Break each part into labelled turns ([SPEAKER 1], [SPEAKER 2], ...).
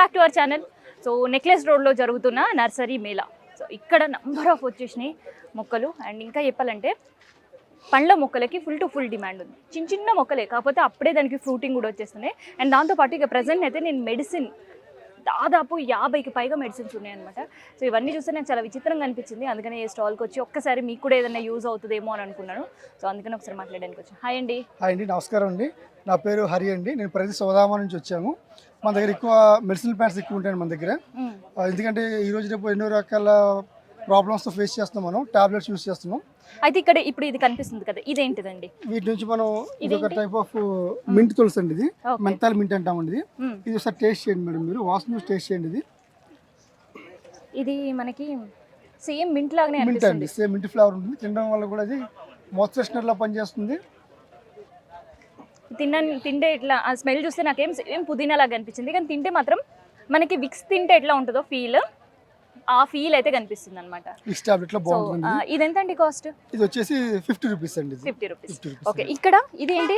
[SPEAKER 1] Back to our channel. So necklace రోడ్లో జరుగుతున్న nursery Mela. So ఇక్కడ నంబర్ ఆఫ్ వచ్చేసినాయి మొక్కలు. అండ్ ఇంకా చెప్పాలంటే పండ్ల మొక్కలకి ఫుల్ టు ఫుల్ డిమాండ్ ఉంది. చిన్న చిన్న మొక్కలే కాకపోతే అప్పుడే దానికి ఫ్రూటింగ్ కూడా వచ్చేస్తున్నాయి. అండ్ దాంతోపాటు ఇక ప్రజెంట్ అయితే నేను మెడిసిన్ దాదాపు 50కి పైగా మెడిసిన్స్ ఉన్నాయన్నమాట. సో ఇవన్నీ చూస్తే నాకు చాలా విచిత్రంగా అనిపించింది. అందుకని ఈ స్టాల్కి వచ్చి ఒక్కసారి మీకు కూడా ఏదైనా యూజ్ అవుతుందేమో అని అనుకున్నాను. సో అందుకని ఒకసారి మాట్లాడడానికి వచ్చాను. హాయ్ అండి.
[SPEAKER 2] హాయ్ అండి, నమస్కారం అండి. నా పేరు హరి అండి. నేను ప్రతి సోదామా నుంచి వచ్చాము. మన దగ్గర ఎక్కువ మెడిసినల్ ప్లాంట్స్ ఎక్కువ ఉంటాయి మన దగ్గర. ఎందుకంటే ఈ రోజు రేపు ఎన్నో రకాల ప్రాబ్లమ్స్తో ఫేస్ చేస్తున్నాం. మనం టాబ్లెట్స్ యూస్ చేస్తున్నాం.
[SPEAKER 1] అయితే ఇక్కడ ఇప్పుడు ఇది కనిపిస్తుంది కదా, ఇదేంటిదండి?
[SPEAKER 2] వీటి నుంచి మనం ఇది ఒక టైప్ ఆఫ్ మింట్ తులసి అండి. ఇది మెంతాల్ మింట్ అంటామండి. ఇది ఒకసారి టేస్ట్ చేయండి మేడం, మీరు వాసన చూసి టేస్ట్ చేయండి.
[SPEAKER 1] ఇది మనకి సేమ్ మింట్ లాగానే
[SPEAKER 2] మింట్ అండి, సేమ్ మింట్ ఫ్లేవర్ ఉంటుంది. తినడం వల్ల కూడా అది మౌత్ ఫ్రెషనర్ లా పనిచేస్తుంది.
[SPEAKER 1] తింటే ఇట్లా ఆ స్మెల్ చూస్తే నాకేం సేమ్ పుదీనా లాగా అనిపించింది, కానీ తింటే మాత్రం మనకి విక్స్ తింటే ఎట్లా ఉంటుందో ఫీల్, ఆ ఫీల్ అయితే కనిపిస్తుంది అనమాట.
[SPEAKER 2] విక్స్ టాబ్లెట్ లో బాగుంటుంది.
[SPEAKER 1] ఇది ఎంత అండి కాస్ట్?
[SPEAKER 2] ఇది వచ్చేసి 50 రూపీస్ అండి.
[SPEAKER 1] 50 రూపీస్. ఓకే. ఇక్కడ ఇది ఏంటి?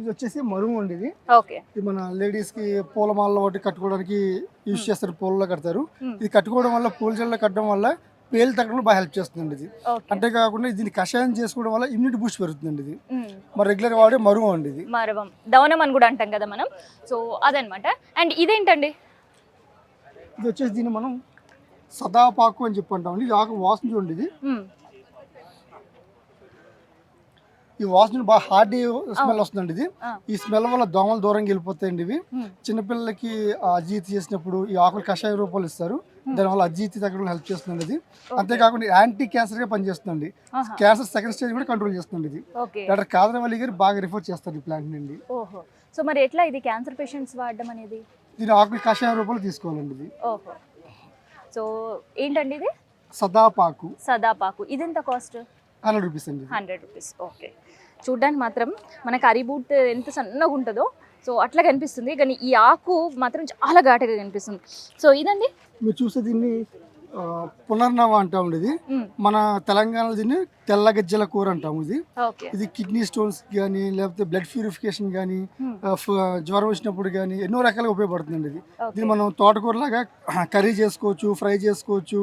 [SPEAKER 2] ఇది వచ్చేసి మరుగు అండి. ఇది
[SPEAKER 1] ఓకే.
[SPEAKER 2] ఇది మన లేడీస్ కి పూలమాలలో ఒకటి కట్టుకోవడానికి యూజ్ చేస్తారు, పూలలో కడతారు. ఇది కట్టుకోవడం వల్ల, పూల జల్లో కట్టడం వల్ల పేలు తగ్గడంలో బాగా హెల్ప్ చేస్తుందండి ఇది. అంతేకాకుండా దీన్ని కషాయం చేసుకోవడం వల్ల ఇమ్యూనిటీ బూస్ట్ పెరుగుతుందండి. ఇది మరి రెగ్యులర్ వాడే మరువం అండి. ఇది
[SPEAKER 1] మరువం, దవనం అని కూడా అంటాం కదా మనం. సో అదనమాట. అండ్ ఇదేంటండి?
[SPEAKER 2] ఇది వచ్చేసి దీన్ని మనం సదాపాకు అని చెప్పి అంటామండి. ఇది ఆకు వాసన చూడండి. ఇది ఈ వాసన బాగా హార్డీ స్మెల్ వస్తుందండి. ఇది ఈ స్మెల్ వల్ల దోమలు దూరంగా వెళ్ళిపోతాయండి. ఇవి చిన్నపిల్లలకి అజీతి చేసినప్పుడు ఈ ఆకులు కషాయ రూపాలు ఇస్తారు. దానివల్ల అజీతి తగ్గడం హెల్ప్ చేస్తుంది. ఇది అంతేకాకుండా యాంటీ క్యాన్సర్ గా పనిచేస్తుంది. క్యాన్సర్ సెకండ్ స్టేజ్ కూడా కంట్రోల్ చేస్తుంది. ఇది డాక్టర్ కాదరవల్లి గారు బాగా రిఫర్ చేస్తారు ఈ ప్లాంట్ నుండి.
[SPEAKER 1] సో మరి ఎట్లా ఇది క్యాన్సర్ పేషెంట్స్ వాడడం అనేది?
[SPEAKER 2] దీని ఆకులు కషాయ రూపాలు తీసుకోవాలండి. ఇది
[SPEAKER 1] సో ఏంటండి ఇది?
[SPEAKER 2] సదాపాకు.
[SPEAKER 1] సదాపాకు. ఇది ఎంత కాస్ట్?
[SPEAKER 2] 100 రూపీస్ అండి.
[SPEAKER 1] 100 రూపీస్. ఓకే. చూడ్డానికి మాత్రం మనకు అరిబూట్ ఎంత సన్నగా ఉంటుందో సో అట్లా కనిపిస్తుంది, కానీ ఈ ఆకు మాత్రం చాలా ఘాటుగా కనిపిస్తుంది. సో ఇదండి
[SPEAKER 2] మీరు చూసే దీన్ని పునర్నవ అంటాము. ఇది మన తెలంగాణలో దీన్ని తెల్ల గజ్జల కూర అంటాము. ఇది కిడ్నీ స్టోన్స్ కానీ, లేకపోతే బ్లడ్ ప్యూరిఫికేషన్ కానీ, జ్వరం వచ్చినప్పుడు కానీ ఎన్నో రకాలుగా ఉపయోగపడుతుందండి. ఇది దీన్ని మనం తోటకూర లాగా కర్రీ చేసుకోవచ్చు, ఫ్రై చేసుకోవచ్చు,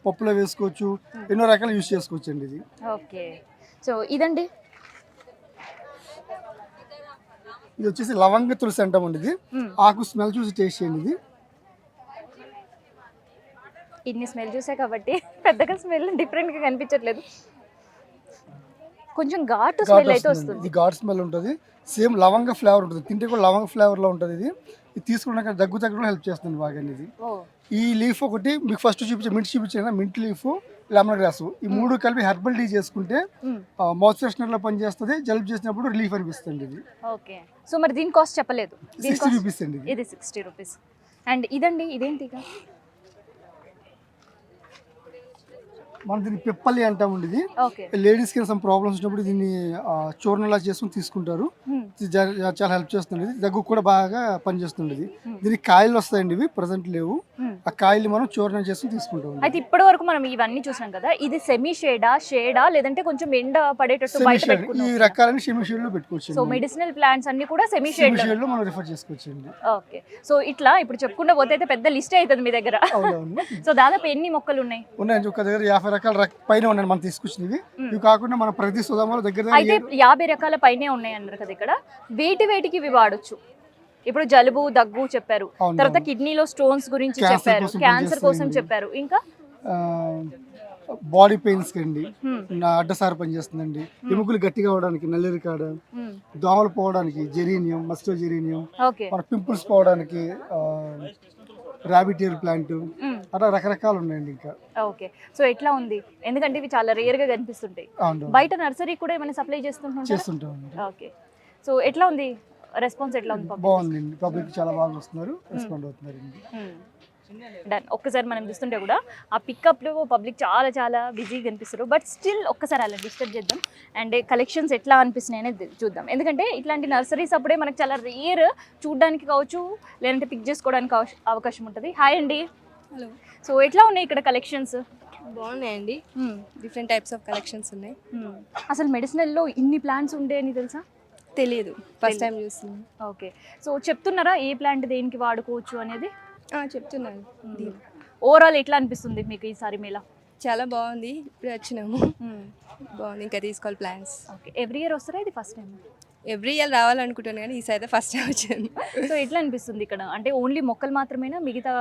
[SPEAKER 2] పప్పులో వేసుకోవచ్చు, ఎన్నో రకాలు యూజ్ చేసుకోవచ్చు అండి. ఇది
[SPEAKER 1] ఓకే. సో ఇదండి?
[SPEAKER 2] ఇది వచ్చేసి లవంగ తులసి అంటామండి. ఇది ఆకు స్మెల్ చూసి టేస్ట్ చేయండి. ఇది
[SPEAKER 1] ఇన్ని స్మెల్ చూసా కాబట్టి పెద్దగా స్మెల్ డిఫరెంట్గా కనిపించట్లేదు. కొంచెం ఘాటు స్మెల్ అయితే వస్తుంది.
[SPEAKER 2] ఇది ఘాటు స్మెల్ ఉంటుంది. సేమ్ లవంగ ఫ్లేవర్ ఉంటుంది. తింటే కూడా లవంగ ఫ్లేవర్ లో ఉంటుంది. ఇది తీసుకున్నాక దగ్గు తగ్గడం హెల్ప్ చేస్తుంది బాగా. ఇది ఈ లీఫ్ ఒకటి మీకు ఫస్ట్ మింట్ చూపించాను, మింట్ లీఫ్, లెమన్ గ్రాస్, ఈ మూడు కలిపి హెర్బల్ టీ చేసుకుంటే మౌత్ ఫ్రెషనర్ లో పనిచేస్తుంది. జలుబు చేసినప్పుడు రిలీఫ్ అనిపిస్తుంది. ఇది
[SPEAKER 1] ఓకే. సో మరి దీని కాస్ట్ చెప్పలేదు?
[SPEAKER 2] 60 రూపీస్ అండి.
[SPEAKER 1] ఇది 60 రూపీస్. అండ్ ఇదండి? ఇదేంటి?
[SPEAKER 2] మనం దీన్ని పిప్పలి అంటామండి. ఇది లేడీస్ కి సమ్ ప్రాబ్లమ్స్ ఉన్నప్పుడు దీన్ని చూర్ణలా చేసుకుని తీసుకుంటారు. చాలా హెల్ప్ చేస్తుంది. ఇది దగ్గు కూడా బాగా పనిచేస్తుంది. దీనికి కాయలు వస్తాయండి. ఇవి ప్రజెంట్ లేవు. ఆ కాయలు మనం చూర్ణం చేసుకుని తీసుకుంటాం.
[SPEAKER 1] అయితే ఇప్పటి వరకు మనం ఇవన్నీ చూసాం కదా, ఇది సెమీ షేడా లేదంటే కొంచెం ఎండ పడేటట్టు బయట పెట్టుకుంటాం?
[SPEAKER 2] ఈ రకాలని సెమీ షేడ్ లో పెట్టుకోవచ్చు.
[SPEAKER 1] సో మెడిసినల్ ప్లాంట్స్ అన్ని కూడా సెమీ షేడ్
[SPEAKER 2] లో మనం రిఫర్ చేసుకోవచ్చు అండి.
[SPEAKER 1] ఓకే. సో ఇట్లా ఇప్పుడు చెప్పుకుంటూ పోతే అయితే పెద్ద లిస్ట్ అవుతుంది మీ దగ్గర. సో దాదాపు ఎన్ని మొక్కలు ఉన్నాయి?
[SPEAKER 2] ఉన్నాయండి. ఒక దగ్గర 50 రకాల పైన ఉన్నాయి మనం తీసుకొచ్చినవి. ఇవి కాకుండా మన ప్రతి సుధామలో దగ్గర
[SPEAKER 1] అయితే 50 రకాల పైనే ఉన్నాయి అన్నారు కదా. ఇక్కడ వేటికి ఇవి వాడొచ్చు? ఇప్పుడు జలుబు, దగ్గు చెప్పారు, తర్వాత కిడ్నీలో స్టోన్స్ గురించి చెప్పారు, క్యాన్సర్ కోసం చెప్పారు, ఇంకా
[SPEAKER 2] బాడీ పెయిన్స్ కండి అడ్డసారి పనిచేస్తుందండి. ఎముకలు గట్టిగా అవడానికి నల్లేరికాడ, దోమలు పోవడానికి జెరీనియం, మస్టో జెరీనియం, మన పింపుల్స్ పోవడానికి రాబిట్ ఎయిర్ ప్లాంట్, అట్లా రకరకాలు ఉన్నాయండి. ఇంకా
[SPEAKER 1] ఓకే. సో ఎట్లా ఉంది? ఎందుకంటే ఇవి చాలా రేర్ గా కనిపిస్తుంటాయి. బయట నర్సరీ కూడా ఏమైనా సప్లై చేస్తుంటాం. ఓకే. సో ఎట్లా ఉంది రెస్పాన్స్? ఎట్లా ఉంది?
[SPEAKER 2] బాగుందండి. పబ్లిక్ చాలా బాగా వస్తున్నారు, రెస్పాండ్ అవుతున్నారు.
[SPEAKER 1] డన్. ఒక్కసారి మనం చూస్తుంటే కూడా ఆ పికప్లో పబ్లిక్ చాలా చాలా బిజీగా కనిపిస్తారు. బట్ స్టిల్ ఒక్కసారి అలా డిస్టర్బ్ చేద్దాం అండ్ కలెక్షన్స్ ఎట్లా అనిపిస్తున్నాయి అనేది చూద్దాం. ఎందుకంటే ఇట్లాంటి నర్సరీస్ అప్పుడే మనకు చాలా రేర్ చూడడానికి కావచ్చు, లేదంటే పిక్ చేసుకోవడానికి అవకాశం ఉంటుంది. హాయ్ అండి.
[SPEAKER 3] హలో.
[SPEAKER 1] సో ఎట్లా ఉన్నాయి ఇక్కడ కలెక్షన్స్?
[SPEAKER 3] బాగున్నాయండి. డిఫరెంట్ టైప్స్ ఆఫ్ కలెక్షన్స్ ఉన్నాయి.
[SPEAKER 1] అసలు మెడిసినల్లో ఇన్ని ప్లాంట్స్ ఉండే అని తెలుసా?
[SPEAKER 3] తెలియదు, ఫస్ట్ టైం చూస్తున్నాను.
[SPEAKER 1] ఓకే. సో చెప్తున్నారా ఏ ప్లాంట్ దేనికి వాడుకోవచ్చు అనేది?
[SPEAKER 3] చెప్తున్నాను
[SPEAKER 1] ఓవరాల్ ఎట్లా అనిపిస్తుంది మీకు ఈసారి మేళా?
[SPEAKER 3] చాలా బాగుంది, ఇప్పుడు వచ్చినాము. బాగుంది, ఇంకా తీసుకోవాలి ప్లాన్స్.
[SPEAKER 1] ఓకే, ఎవ్రీ ఇయర్ వస్తారా, ఇది ఫస్ట్ టైం?
[SPEAKER 3] ఎవ్రీ ఇయర్ రావాలనుకుంటాను కానీ ఈసారి అయితే ఫస్ట్ టైం వచ్చాను.
[SPEAKER 1] సో ఎట్లా అనిపిస్తుంది ఇక్కడ? అంటే ఓన్లీ మొక్కలు మాత్రమేనా, మిగతా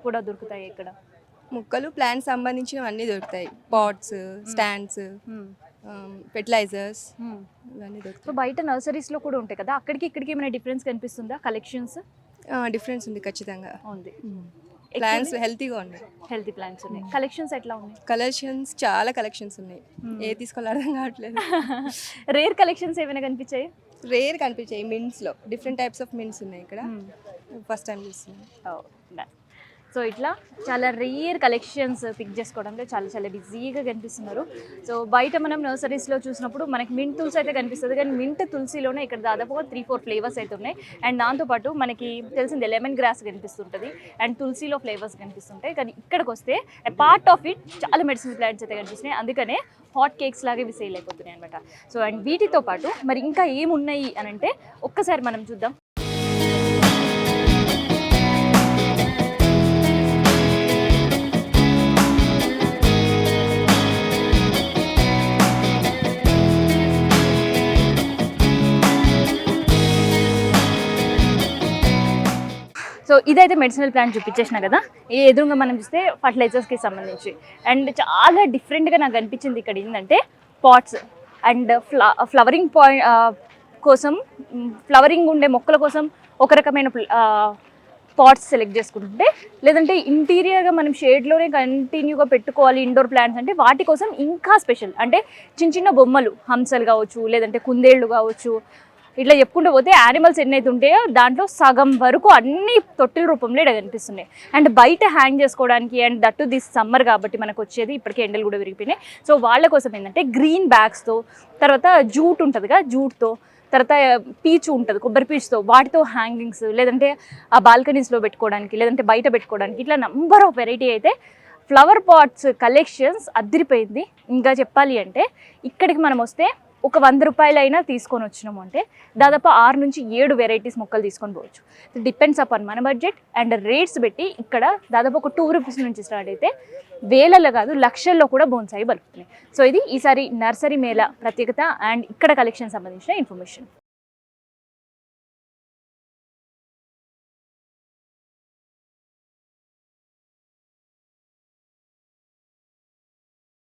[SPEAKER 1] కూడా దొరుకుతాయి ఇక్కడ?
[SPEAKER 3] మొక్కలు ప్లాంట్స్ సంబంధించినవి అన్నీ దొరుకుతాయి. పాట్స్, స్టాండ్స్, ఫెర్టిలైజర్స్ ఇవన్నీ
[SPEAKER 1] సో
[SPEAKER 3] దొరుకుతాయి.
[SPEAKER 1] బయట నర్సరీస్లో కూడా ఉంటాయి కదా, అక్కడికి ఇక్కడికి ఏమైనా డిఫరెన్స్ కనిపిస్తుందా? కలెక్షన్స్
[SPEAKER 3] డిఫరెన్స్ ఉంది ఖచ్చితంగా.
[SPEAKER 1] ఉంది,
[SPEAKER 3] ప్లాన్స్ హెల్తీగా ఉన్నాయి,
[SPEAKER 1] హెల్తీ ప్లాంట్స్ ఉన్నాయి. కలెక్షన్స్ ఎట్లా ఉన్నాయి?
[SPEAKER 3] కలెక్షన్స్ చాలా కలెక్షన్స్ ఉన్నాయి, ఏ తీసుకోవాలో అర్థం కావట్లేదు.
[SPEAKER 1] రేర్ కలెక్షన్స్ ఏమైనా కనిపించాయి?
[SPEAKER 3] రేర్ కనిపించాయి మింట్స్లో, డిఫరెంట్ టైప్స్ ఆఫ్ మింట్స్ ఉన్నాయి ఇక్కడ. ఫస్ట్ టైం చూస్తున్నాను.
[SPEAKER 1] సో ఇట్లా చాలా రేర్ కలెక్షన్స్ పిక్ చేసుకోవడంలో చాలా చాలా బిజీగా కనిపిస్తున్నారు. సో బయట మనం నర్సరీస్లో చూసినప్పుడు మనకి మింట్ తులసి అయితే కనిపిస్తుంది, కానీ మింట్ తులసిలోనే ఇక్కడ దాదాపుగా 3-4 ఫ్లేవర్స్ అయితే ఉన్నాయి. అండ్ దాంతోపాటు మనకి తెలిసిందే లెమన్ గ్రాస్ కనిపిస్తుంటుంది అండ్ తులసిలో ఫ్లేవర్స్ కనిపిస్తుంటాయి. కానీ ఇక్కడికి వస్తే పార్ట్ ఆఫ్ ఇట్ చాలా మెడిసినల్ ప్లాంట్స్ అయితే కనిపిస్తున్నాయి, అందుకనే హాట్ కేక్స్ లాగా ఇవి సేల్ అయిపోతున్నాయి అనమాట. సో అండ్ వీటితో పాటు మరి ఇంకా ఏమున్నాయి అని అంటే ఒక్కసారి మనం చూద్దాం. సో ఇదైతే మెడిసినల్ ప్లాంట్ చూపించేసిన కదా, ఈ ఎదురుగా మనం చూస్తే ఫర్టిలైజర్స్కి సంబంధించి. అండ్ చాలా డిఫరెంట్గా నాకు అనిపించింది ఇక్కడ ఏంటంటే పాట్స్ అండ్ ఫ్లవరింగ్ కోసం, ఫ్లవరింగ్ ఉండే మొక్కల కోసం ఒక రకమైన పాట్స్ సెలెక్ట్ చేసుకుంటుంటే, లేదంటే ఇంటీరియర్గా మనం షేడ్లోనే కంటిన్యూగా పెట్టుకోవాలి ఇండోర్ ప్లాంట్స్ అంటే వాటి కోసం ఇంకా స్పెషల్. అంటే చిన్న చిన్న బొమ్మలు, హంసలు కావచ్చు, లేదంటే కుందేళ్ళు కావచ్చు, ఇట్లా చెప్పుకుంటూ పోతే యానిమల్స్ ఎన్నైతే ఉంటాయో దాంట్లో సగం వరకు అన్ని తొట్టిల రూపంలో ఇక్కడ కనిపిస్తున్నాయి. అండ్ బయట హ్యాంగ్ చేసుకోవడానికి, అండ్ దట్టు దిస్ సమ్మర్ కాబట్టి మనకు వచ్చేది, ఇప్పటికే ఎండలు కూడా విరిగిపోయినాయి. సో వాళ్ళ కోసం ఏంటంటే గ్రీన్ బ్యాగ్స్తో, తర్వాత జూట్ ఉంటుందిగా జూట్తో, తర్వాత పీచు ఉంటుంది కొబ్బరి పీచుతో, వాటితో హ్యాంగింగ్స్, లేదంటే ఆ బాల్కనీస్లో పెట్టుకోవడానికి, లేదంటే బయట పెట్టుకోవడానికి, ఇట్లా నంబర్ ఆఫ్ వెరైటీ అయితే ఫ్లవర్ పాట్స్ కలెక్షన్స్ అదిరిపోయింది. ఇంకా చెప్పాలి అంటే ఇక్కడికి మనం వస్తే ఒక 100 రూపాయలైనా తీసుకొని వచ్చినాము అంటే దాదాపు 6 నుంచి 7 వెరైటీస్ మొక్కలు తీసుకొని పోవచ్చు. డిపెండ్స్ అపాన్ మన బడ్జెట్ అండ్ రేట్స్ పెట్టి ఇక్కడ దాదాపు ఒక 2 రూపీస్ నుంచి స్టార్ట్ అయితే వేలల్లో కాదు లక్షల్లో కూడా బోన్సాయి బలుపుతున్నాయి. సో ఇది ఈసారి నర్సరీ మేళా ప్రత్యేకత అండ్ ఇక్కడ కలెక్షన్ సంబంధించిన ఇన్ఫర్మేషన్.